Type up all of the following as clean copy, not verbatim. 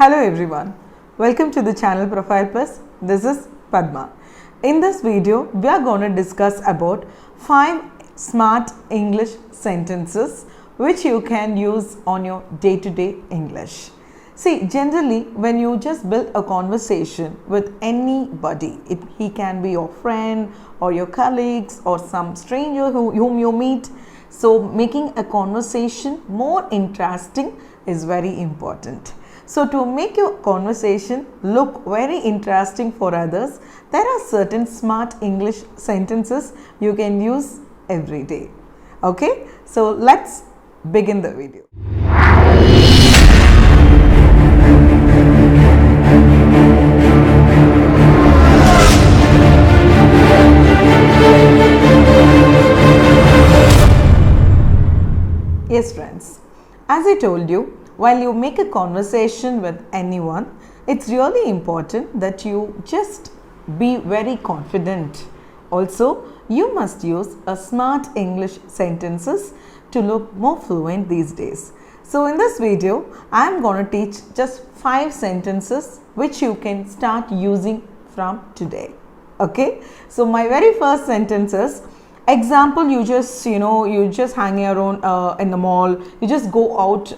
Hello everyone, welcome to the channel Profile Plus. This is Padma. In this video, we are going to discuss about 5 smart English sentences which you can use on your day-to-day English. See, generally when you just build a conversation with anybody, he can be your friend or your colleagues or some stranger whom you meet. So making a conversation more interesting is very important. So to make your conversation look very interesting for others, there are certain smart English sentences you can use every day. Okay, so let's begin the video. Yes friends, as I told you, while you make a conversation with anyone, it's really important that you just be very confident. Also, you must use a smart English sentences to look more fluent these days. So in this video, I am going to teach just 5 sentences which you can start using from today. Okay, so my very first sentence is, example, you just hang around in the mall, you just go out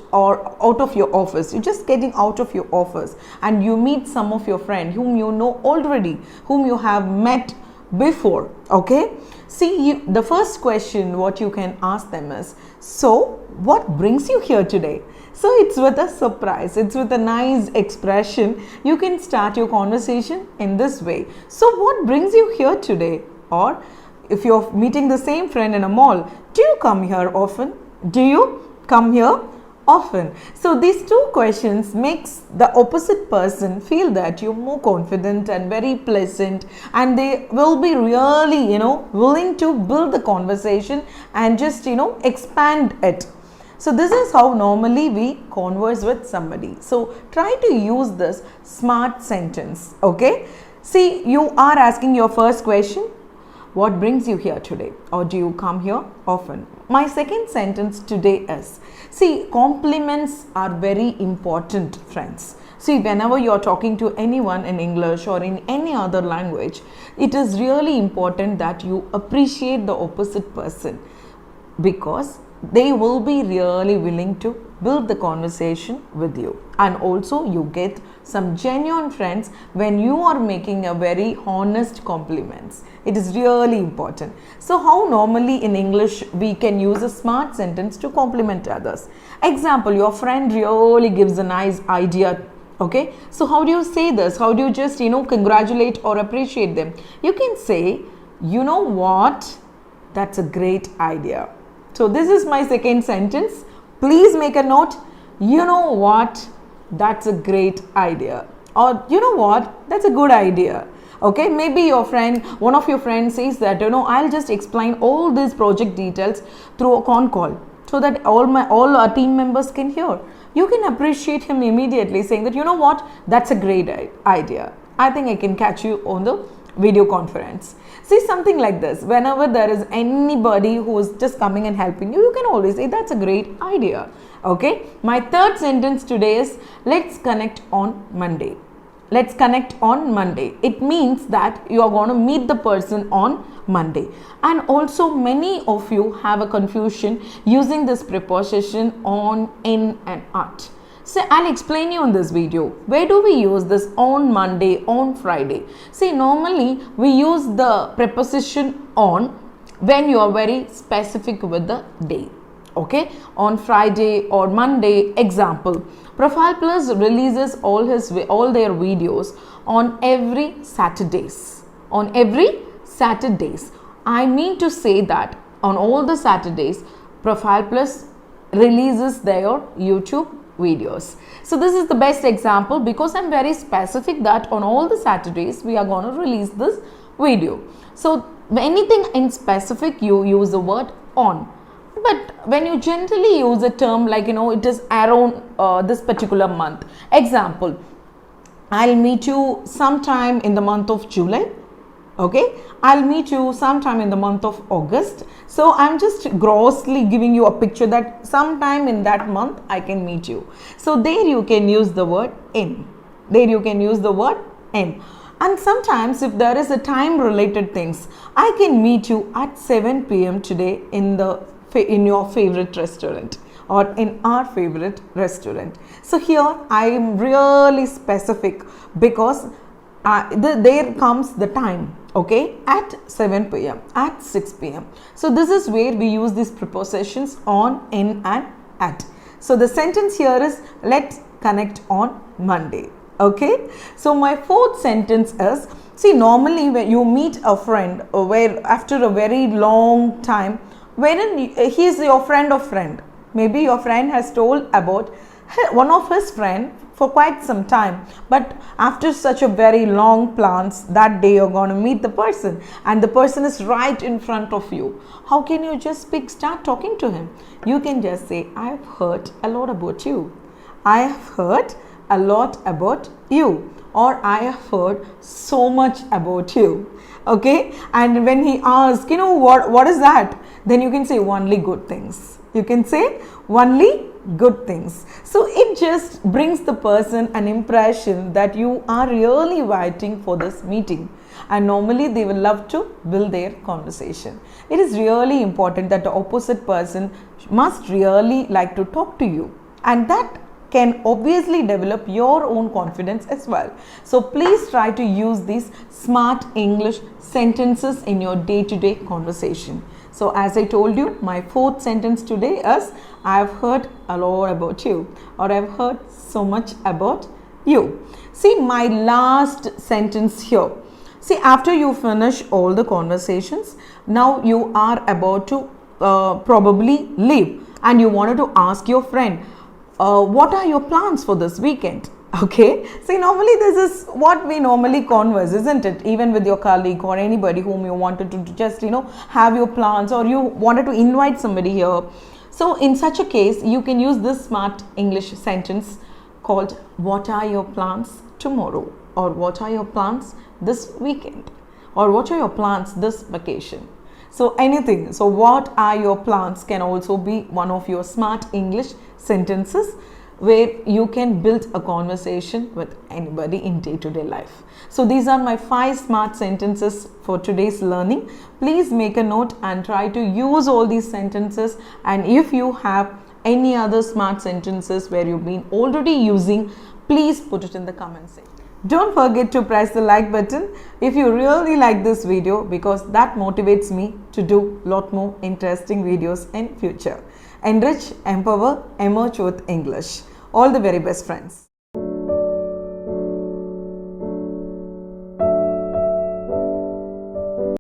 of your office, you're just getting out of your office and you meet some of your friend whom you know already, whom you have met before. Okay, see, the first question what you can ask them is, so what brings you here today? So it's with a surprise, it's with a nice expression. You can start your conversation in this way. So what brings you here today? Or if you're meeting the same friend in a mall, do you come here often? Do you come here often? So these 2 questions makes the opposite person feel that you're more confident and very pleasant, and they will be really, willing to build the conversation and just, expand it. So this is how normally we converse with somebody. So try to use this smart sentence. Okay. See, you are asking your first question, what brings you here today? Or do you come here often? My second sentence today is, see, compliments are very important, friends. See, whenever you are talking to anyone in English or in any other language, it is really important that you appreciate the opposite person, because they will be really willing to build the conversation with you. And also you get some genuine friends when you are making a very honest compliments. It is really important. So how normally in English we can use a smart sentence to compliment others? Example, your friend really gives a nice idea. Okay, so how do you say this? How do you just congratulate or appreciate them? You can say, you know what, that's a great idea. So this is my second sentence. Please make a note. You know what, that's a great idea. Or you know what, that's a good idea. Okay, maybe your friend, one of your friends says that, I'll just explain all these project details through a con call so that all our team members can hear. You can appreciate him immediately, saying that, you know what, that's a great idea. I think I can catch you on the video conference. See, something like this. Whenever there is anybody who is just coming and helping you, you can always say that's a great idea. Okay, my third sentence today is, let's connect on Monday. Let's connect on Monday. It means that you are going to meet the person on Monday. And also many of you have a confusion using this preposition on, in and at. So I'll explain you in this video. Where do we use this on Monday, on Friday? See, normally we use the preposition on when you are very specific with the day. Okay, on Friday or Monday. Example, Profile Plus releases all their videos on every Saturdays. On every Saturdays. I mean to say that on all the Saturdays, Profile Plus releases their YouTube videos. So this is the best example, because I'm very specific that on all the Saturdays we are going to release this video. So anything in specific, you use the word on. But when you generally use a term like, it is around this particular month. Example, I'll meet you sometime in the month of July. Okay, I'll meet you sometime in the month of August. So I'm just grossly giving you a picture that sometime in that month I can meet you. So there you can use the word in. There you can use the word in. And sometimes if there is a time related things, I can meet you at 7 p.m. today in your favorite restaurant or in our favorite restaurant. So here I am really specific because there comes the time, okay, at 7 p.m., at 6 p.m. So this is where we use these prepositions on, in and at. So the sentence here is let's connect on Monday. Okay, so my fourth sentence is, see, normally when you meet a friend where after a very long time, wherein he is your friend of friend, maybe your friend has told about one of his friend for quite some time, but after such a very long plans, that day you're going to meet the person and the person is right in front of you. How can you just start talking to him? You can just say, I've heard a lot about you. I have heard a lot about you, or I have heard so much about you. Okay, and when he asks, what is that, then you can say only good things. You can say only good things. So it just brings the person an impression that you are really waiting for this meeting, and normally they will love to build their conversation. It is really important that the opposite person must really like to talk to you, and that can obviously develop your own confidence as well. So please try to use these smart English sentences in your day-to-day conversation. So as I told you, my fourth sentence today is, I've heard a lot about you, or I've heard so much about you. See, my last sentence here. See, after you finish all the conversations, now you are about to probably leave, and you wanted to ask your friend, what are your plans for this weekend? Okay, see, normally this is what we normally converse, isn't it? Even with your colleague or anybody whom you wanted to just have your plans, or you wanted to invite somebody here. So in such a case, you can use this smart English sentence called, what are your plans tomorrow, or what are your plans this weekend, or what are your plans this vacation. So anything. So what are your plans can also be one of your smart English sentences where you can build a conversation with anybody in day-to-day life. So these are my 5 smart sentences for today's learning. Please make a note and try to use all these sentences. And if you have any other smart sentences where you've been already using, please put it in the comment section. Don't forget to press the like button if you really like this video, because that motivates me to do a lot more interesting videos in future. Enrich, empower, emerge with English. All the very best, friends.